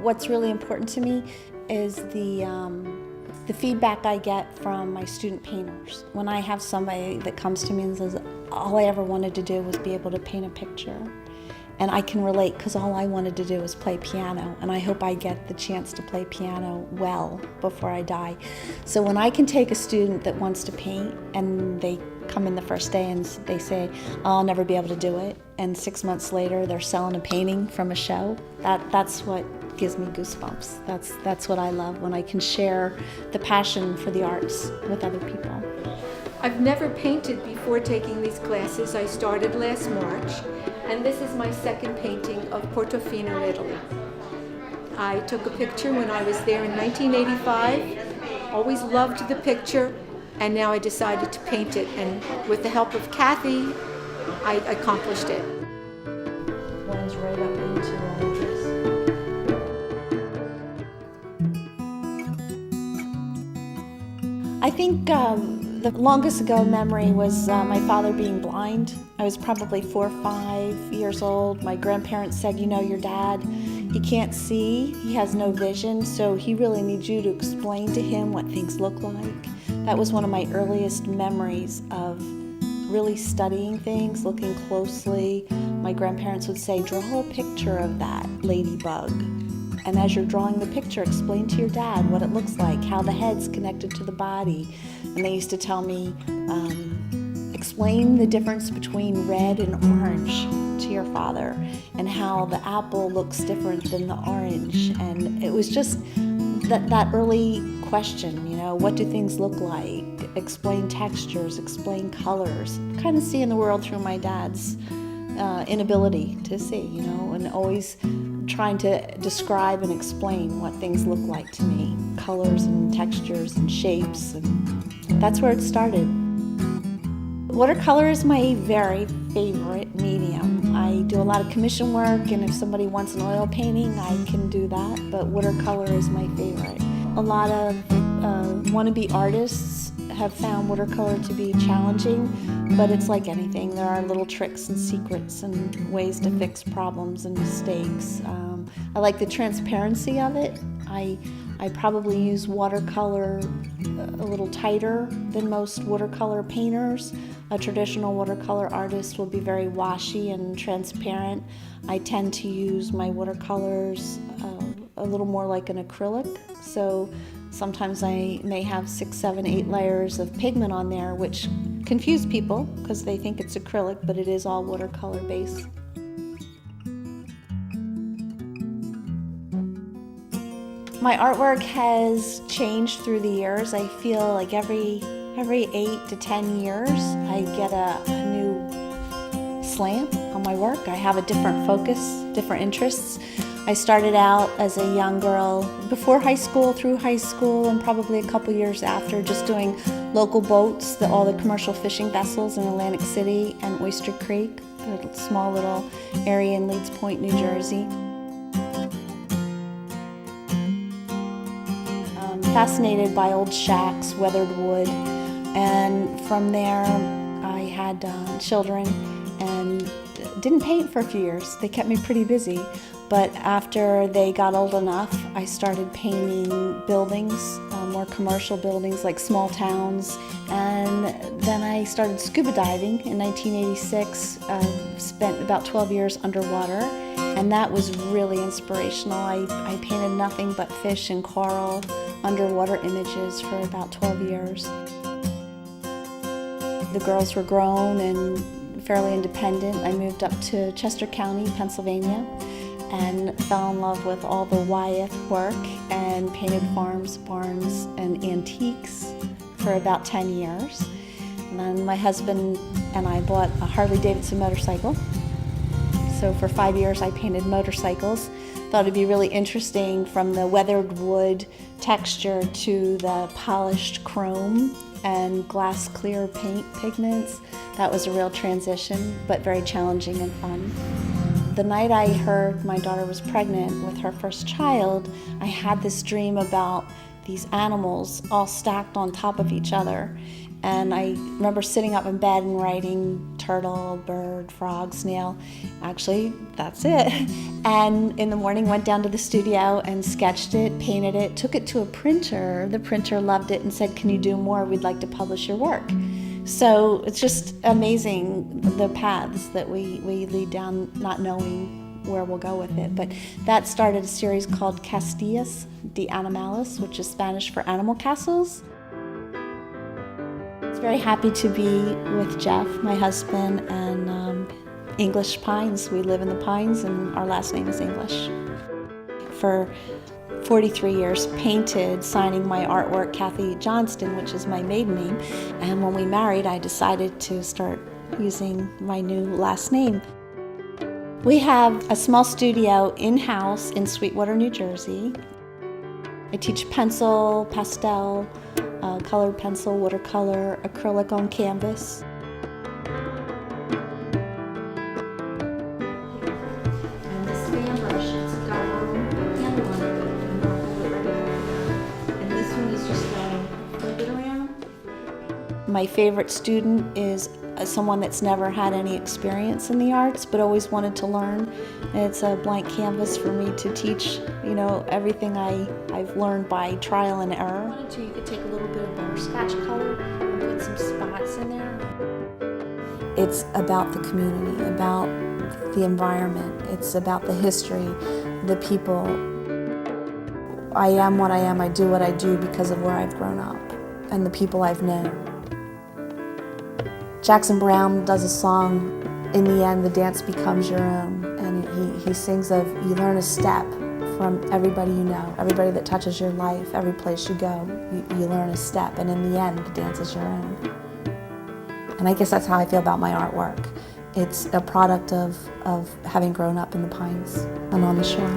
What's really important to me is the feedback I get from my student painters. When I have somebody that comes to me and says, all I ever wanted to do was be able to paint a picture. And I can relate because all I wanted to do was play piano, and I hope I get the chance to play piano well before I die. So when I can take a student that wants to paint and they come in the first day and they say, I'll never be able to do it, and 6 months later they're selling a painting from a show, that's what gives me goosebumps. That's what I love, when I can share the passion for the arts with other people. I've never painted before taking these classes. I started last March, and this is my second painting of Portofino, Italy. I took a picture when I was there in 1985, always loved the picture, and now I decided to paint it, and with the help of Kathy, I accomplished it. Runs right up into all of this. I think the longest ago memory was my father being blind. I was probably 4 or 5 years old. My grandparents said, you know, your dad, he can't see, he has no vision, so he really needs you to explain to him what things look like. That was one of my earliest memories of really studying things, looking closely. My grandparents would say, draw a picture of that ladybug. And as you're drawing the picture, explain to your dad what it looks like, how the head's connected to the body. And they used to tell me, explain the difference between red and orange to your father, and how the apple looks different than the orange. And it was just that early question, you know, what do things look like? Explain textures, explain colors. Kind of seeing the world through my dad's inability to see, you know, and always trying to describe and explain what things look like to me. Colors and textures and shapes, and that's where it started. Watercolor is my very favorite medium. I do a lot of commission work, and if somebody wants an oil painting, I can do that, but watercolor is my favorite. A lot of wannabe artists have found watercolor to be challenging, but it's like anything. There are little tricks and secrets and ways to fix problems and mistakes. I like the transparency of it. I probably use watercolor a little tighter than most watercolor painters. A traditional watercolor artist will be very washy and transparent. I tend to use my watercolors a little more like an acrylic. So sometimes I may have 6, 7, 8 layers of pigment on there, which confuse people because they think it's acrylic, but it is all watercolor based. My artwork has changed through the years. I feel like every 8 to 10 years I get a new slant on my work. I have a different focus, different interests. I started out as a young girl before high school, through high school, and probably a couple years after, just doing local boats, all the commercial fishing vessels in Atlantic City and Oyster Creek, a small little area in Leeds Point, New Jersey. Fascinated by old shacks, weathered wood, and from there I had children and didn't paint for a few years. They kept me pretty busy, but after they got old enough, I started painting buildings, more commercial buildings like small towns, and then I started scuba diving in 1986, spent about 12 years underwater, and that was really inspirational. I painted nothing but fish and coral, underwater images for about 12 years. The girls were grown and fairly independent. I moved up to Chester County, Pennsylvania, and fell in love with all the Wyeth work and painted farms, barns, and antiques for about 10 years. And then my husband and I bought a Harley-Davidson motorcycle. So for 5 years I painted motorcycles. Thought it'd be really interesting from the weathered wood texture to the polished chrome and glass clear paint pigments. That was a real transition, but very challenging and fun. The night I heard my daughter was pregnant with her first child, I had this dream about these animals all stacked on top of each other. And I remember sitting up in bed and writing turtle, bird, frog, snail. Actually, that's it. And in the morning went down to the studio and sketched it, painted it, took it to a printer. The printer loved it and said, "Can you do more? We'd like to publish your work." So it's just amazing the paths that we lead down, not knowing where we'll go with it. But that started a series called Castillas de Animales, which is Spanish for animal castles. I was very happy to be with Jeff, my husband, and English Pines. We live in the Pines and our last name is English. For 43 years painted, signing my artwork Kathy Johnston, which is my maiden name. And when we married, I decided to start using my new last name. We have a small studio in-house in Sweetwater, New Jersey. I teach pencil, pastel, colored pencil, watercolor, acrylic on canvas. And this fan brush, it's got a little handle on it. And this one is just flip it around. My favorite student is someone that's never had any experience in the arts but always wanted to learn. And it's a blank canvas for me to teach, everything I've learned by trial and error. If you wanted to, you could take a little bit of butterscotch color and put some spots in there. It's about the community, about the environment. It's about the history, the people. I am what I am, I do what I do because of where I've grown up and the people I've known. Jackson Browne does a song, "In the end, the dance becomes your own," and he sings of you learn a step from everybody you know, everybody that touches your life, every place you go, you learn a step, and in the end, the dance is your own. And I guess that's how I feel about my artwork. It's a product of having grown up in the Pines and on the shore.